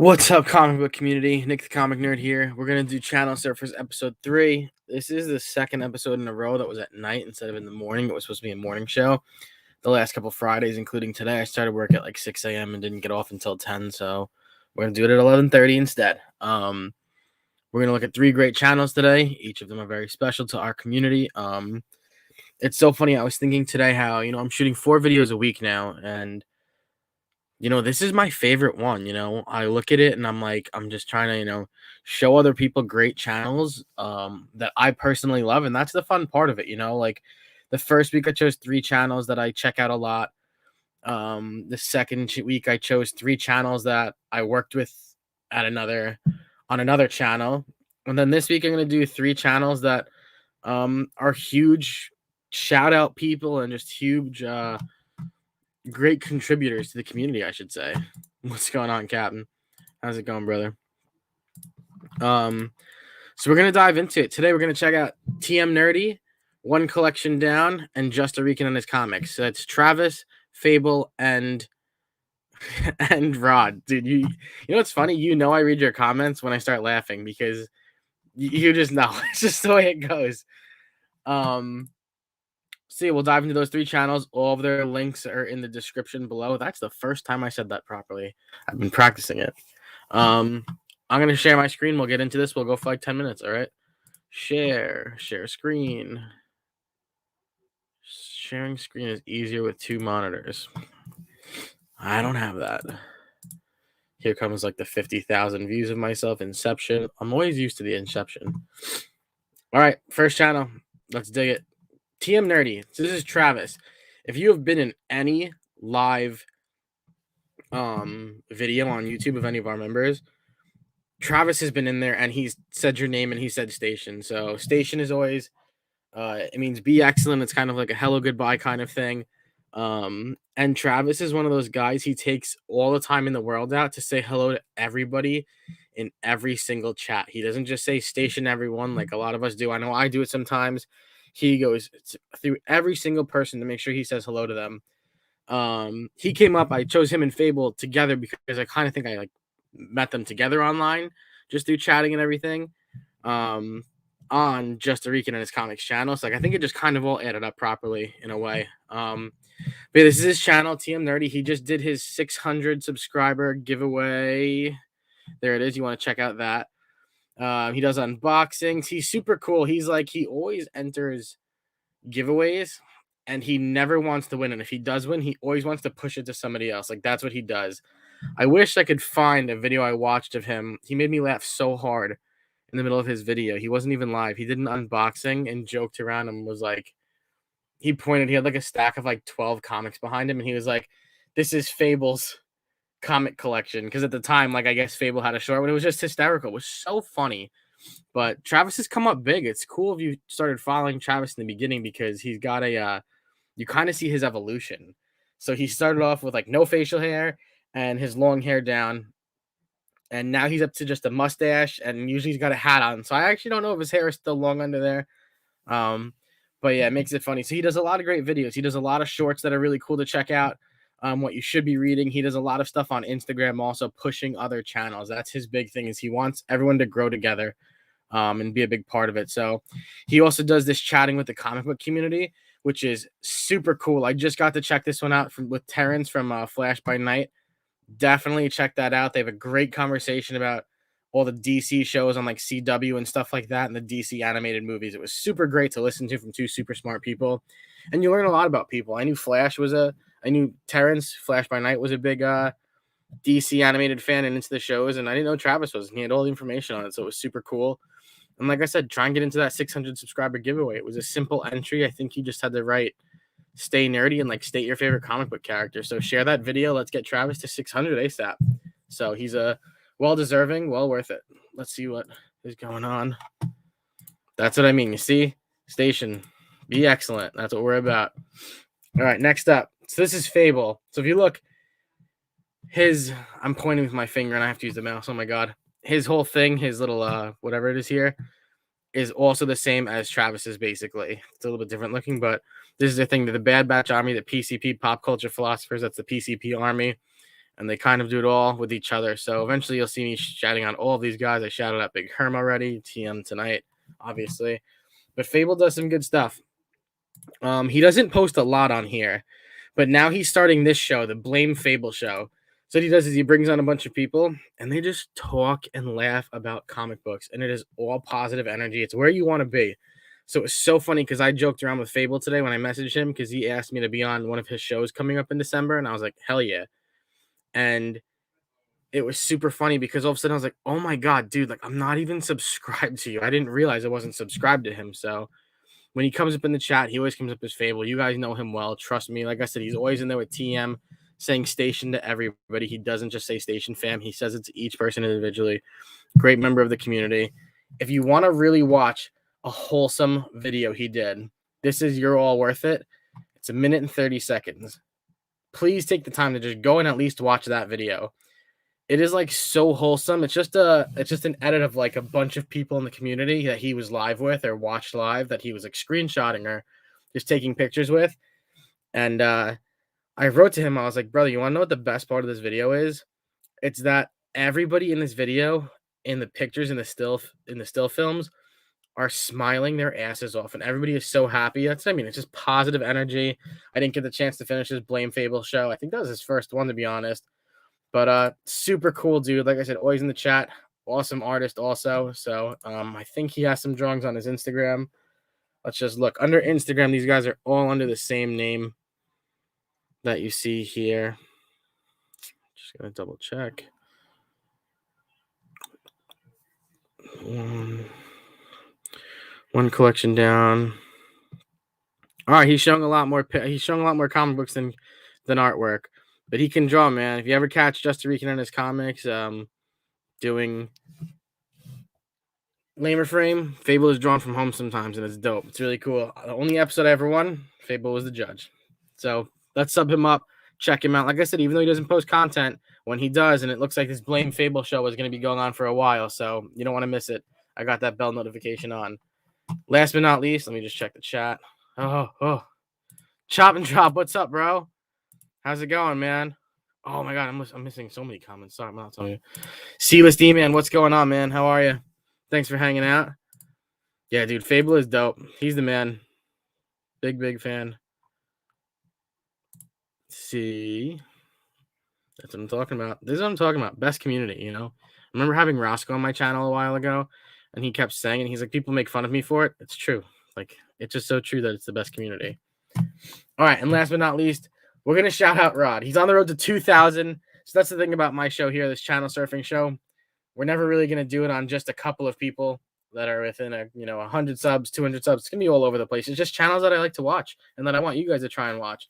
What's up, comic book community? Nick the Comic Nerd here. We're going to do Channel Surfers episode 3. This is the second episode in a row that was at night instead of in the morning. It was supposed to be a morning show. The last couple Fridays, including today, I started work at like 6 a.m. and didn't get off until 10, so we're going to do it at 11:30 instead. We're going to look at 3 great channels today. Each of them are very special to our community. It's so funny. I was thinking today how, I'm shooting 4 videos a week now, and this is my favorite one. I look at it and I'm like, I'm just trying to, show other people great channels that I personally love. And that's the fun part of it. Like the first week I chose 3 channels that I check out a lot. The second week I chose 3 channels that I worked with on another channel. And then this week I'm going to do 3 channels that are huge shout out people and just huge, great contributors to the community, I should say. What's going on, Captain? How's it going, brother? So we're gonna dive into it today. We're gonna check out TM Nerdy, One Collection Down, and Just a Rican and his comics. So it's Travis, Phable, and Rod. Dude, you know what's funny? I read your comments when I start laughing because you just know. It's just the way it goes. See, we'll dive into those 3 channels. All of their links are in the description below. That's the first time I said that properly. I've been practicing it. I'm going to share my screen. We'll get into this. We'll go for like 10 minutes, all right? Share screen. Sharing screen is easier with 2 monitors. I don't have that. Here comes like the 50,000 views of myself. Inception. I'm always used to the Inception. All right, first channel. Let's dig it. TM Nerdy. So this is Travis. If you have been in any live video on YouTube of any of our members, Travis has been in there and he's said your name and he said station. So station is always it means be excellent. It's kind of like a hello goodbye kind of thing. And Travis is one of those guys, he takes all the time in the world out to say hello to everybody in every single chat. He doesn't just say station everyone like a lot of us do. I know I do it sometimes. He goes through every single person to make sure he says hello to them. He came up, I chose him and Phable together because I kind of think I like met them together online just through chatting and everything on Just a Rican and his comics channel. So like I think it just kind of all added up properly in a way. But this is his channel, TM Nerdy. He just did his 600 subscriber giveaway. There it is. You want to check out that. He does unboxings. He's super cool. He's like, he always enters giveaways and he never wants to win. And if he does win, he always wants to push it to somebody else. Like that's what he does. I wish I could find a video I watched of him. He made me laugh so hard in the middle of his video. He wasn't even live. He did an unboxing and joked around and was like, he had like a stack of like 12 comics behind him. And he was like, this is Fable's comic collection. Because at the time, like I guess Phable had a short, but it was just hysterical. It was so funny. But Travis has come up big. It's cool if you started following Travis in the beginning because he's got you kind of see his evolution. So he started off with like no facial hair and his long hair down. And now he's up to just a mustache and usually he's got a hat on. So I actually don't know if his hair is still long under there. But yeah, it makes it funny. So he does a lot of great videos. He does a lot of shorts that are really cool to check out. What you should be reading. He does a lot of stuff on Instagram, also pushing other channels. That's his big thing is he wants everyone to grow together and be a big part of it. So he also does this chatting with the comic book community, which is super cool. I just got to check this one out with Terrence from Flash by Night. Definitely check that out. They have a great conversation about all the DC shows on like CW and stuff like that and the DC animated movies. It was super great to listen to from 2 super smart people. And you learn a lot about people. I knew Terrence, Flash by Night, was a big DC animated fan and into the shows. And I didn't know Travis was. And he had all the information on it. So it was super cool. And like I said, try and get into that 600 subscriber giveaway. It was a simple entry. I think you just had to write stay nerdy and like state your favorite comic book character. So share that video. Let's get Travis to 600 ASAP. So he's a well-deserving, well worth it. Let's see what is going on. That's what I mean. You see? Station. Be excellent. That's what we're about. All right, next up. So this is Phable. So if you look, I'm pointing with my finger and I have to use the mouse. Oh my God. His whole thing, his little, whatever it is here, is also the same as Travis's, basically. It's a little bit different looking, but this is the thing. The Bad Batch Army, the PCP, Pop Culture Philosophers, that's the PCP Army. and they kind of do it all with each other. So eventually you'll see me shouting on all of these guys. I shouted at Big Herm already, TM tonight, obviously. But Phable does some good stuff. He doesn't post a lot on here, but now he's starting this show, the Blame Phable show. So what he does is he brings on a bunch of people and they just talk and laugh about comic books, and it is all positive energy. It's where you want to be. So it's so funny because I joked around with Phable today when I messaged him because he asked me to be on one of his shows coming up in December, and I was like, hell yeah. And it was super funny because all of a sudden I was like, oh my God, dude, like I'm not even subscribed to you. I didn't realize I wasn't subscribed to him. So when he comes up in the chat, he always comes up as Phable. You guys know him well. Trust me. Like I said, he's always in there with TM saying station to everybody. He doesn't just say station fam. He says it to each person individually. Great member of the community. If you want to really watch a wholesome video he did, this is You're All Worth It. It's 1 minute and 30 seconds. Please take the time to just go and at least watch that video. It is like so wholesome. It's just an edit of like a bunch of people in the community that he was live with or watched live that he was like screenshotting or just taking pictures with. And I wrote to him, I was like, brother, you want to know what the best part of this video is? It's that everybody in this video, in the pictures, in the still films, are smiling their asses off, and everybody is so happy. That's what I mean. It's just positive energy. I didn't get the chance to finish his Blame Phable show. I think that was his first one, to be honest. But super cool dude. Like I said, always in the chat. Awesome artist also. So I think he has some drawings on his Instagram. Let's just look. Under Instagram, these guys are all under the same name that you see here. Just gonna double check. One collection down. All right, he's showing a lot more comic books than artwork. But he can draw, man. If you ever catch Justin Rican in his comics, doing Lamer Frame, Phable is drawn from home sometimes, and it's dope. It's really cool. The only episode I ever won, Phable was the judge. So let's sub him up, check him out. Like I said, even though he doesn't post content, when he does, and it looks like this Blame Phable show is going to be going on for a while, so you don't want to miss it. I got that bell notification on. Last but not least, let me just check the chat. Oh. Chop and Drop, what's up, bro? How's it going, man? Oh my God, I'm missing so many comments. Sorry, I'm not telling you. C-List D-Man, what's going on, man? How are you? Thanks for hanging out. Yeah, dude, Phable is dope. He's the man. Big fan. Let's see. That's what I'm talking about. This is what I'm talking about. Best community, you know? I remember having Roscoe on my channel a while ago, and he kept saying, and he's like, people make fun of me for it. It's true. Like, it's just so true that it's the best community. All right, and last but not least, we're going to shout out Rod. He's on the road to 2,000. So that's the thing about my show here, this channel surfing show. We're never really going to do it on just a couple of people that are within 100 subs, 200 subs. It's going to be all over the place. It's just channels that I like to watch and that I want you guys to try and watch.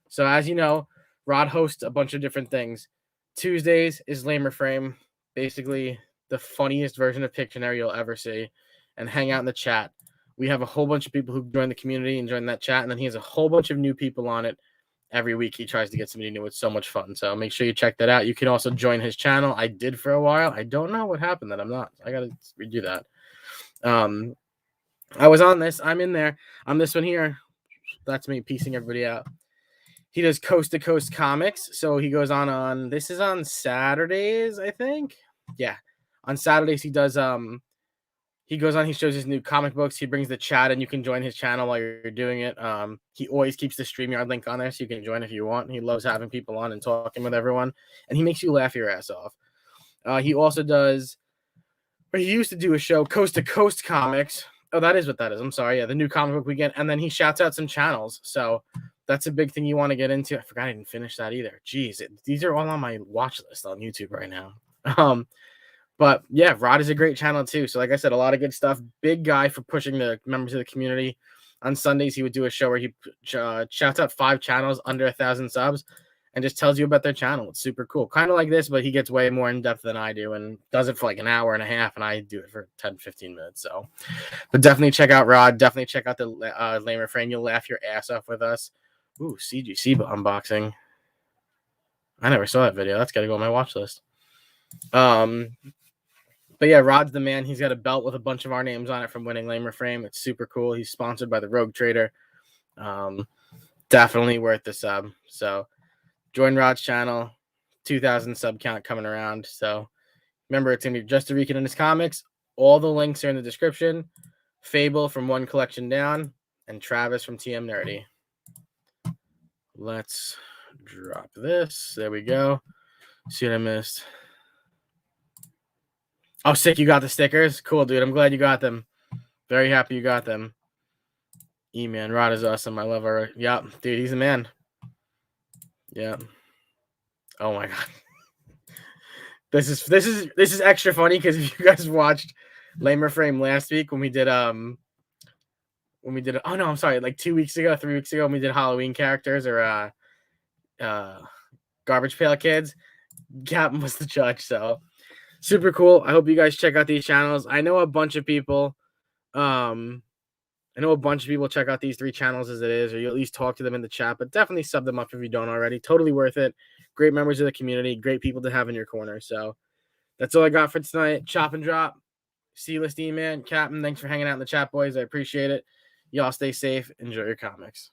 So as you know, Rod hosts a bunch of different things. Tuesdays is Lamer Frame, basically the funniest version of Pictionary you'll ever see, and hang out in the chat. We have a whole bunch of people who join the community and join that chat, and then he has a whole bunch of new people on it. Every week he tries to get somebody new. It's so much fun. So make sure you check that out. You can also join his channel. I did for a while. I don't know what happened that I'm not. I got to redo that. I was on this. I'm in there. I'm this one here. That's me piecing everybody out. He does Coast to Coast Comics. So he goes on this is on Saturdays, I think. Yeah. On Saturdays he does he goes on, he shows his new comic books. He brings the chat, and you can join his channel while you're doing it. He always keeps the StreamYard link on there, so you can join if you want. He loves having people on and talking with everyone, and he makes you laugh your ass off. He also does, or he used to do a show, Coast to Coast Comics. Oh, that is what that is. I'm sorry. Yeah, the new comic book weekend. And then he shouts out some channels. So that's a big thing you want to get into. I forgot I didn't finish that either. Jeez, these are all on my watch list on YouTube right now. But yeah, Rod is a great channel too. So like I said, a lot of good stuff. Big guy for pushing the members of the community. On Sundays, he would do a show where he shouts out 5 channels under 1,000 subs and just tells you about their channel. It's super cool. Kind of like this, but he gets way more in depth than I do and does it for like an hour and a half, and I do it for 10, 15 minutes. So, but definitely check out Rod. Definitely check out the Lamer Frame. You'll laugh your ass off with us. Ooh, CGC unboxing. I never saw that video. That's got to go on my watch list. But yeah, Rod's the man. He's got a belt with a bunch of our names on it from winning Lamer Frame. It's super cool. He's sponsored by the Rogue Trader. Definitely worth the sub. So join Rod's channel. 2,000 sub count coming around. So remember, it's gonna be just a Rican in his comics. All the links are in the description. Phable from One Collection Down, and Travis from TM Nerdy. Let's drop this. There we go. See what I missed. Oh, sick, you got the stickers? Cool, dude. I'm glad you got them. Very happy you got them. E-Man, Rod is awesome. I love her. Yep, dude, he's a man. Yeah. Oh my god. This is extra funny because if you guys watched Lamer Frame last week when we did oh no, I'm sorry, like 2 weeks ago, 3 weeks ago when we did Halloween characters or Garbage Pail Kids, Captain was the judge, so super cool. I hope you guys check out these channels. I know a bunch of people check out these 3 channels as it is, or you at least talk to them in the chat, but definitely sub them up if you don't already. Totally worth it. Great members of the community, great people to have in your corner. So that's all I got for tonight. Chop and drop. C-List E-Man, Captain, thanks for hanging out in the chat, boys. I appreciate it. Y'all stay safe. Enjoy your comics.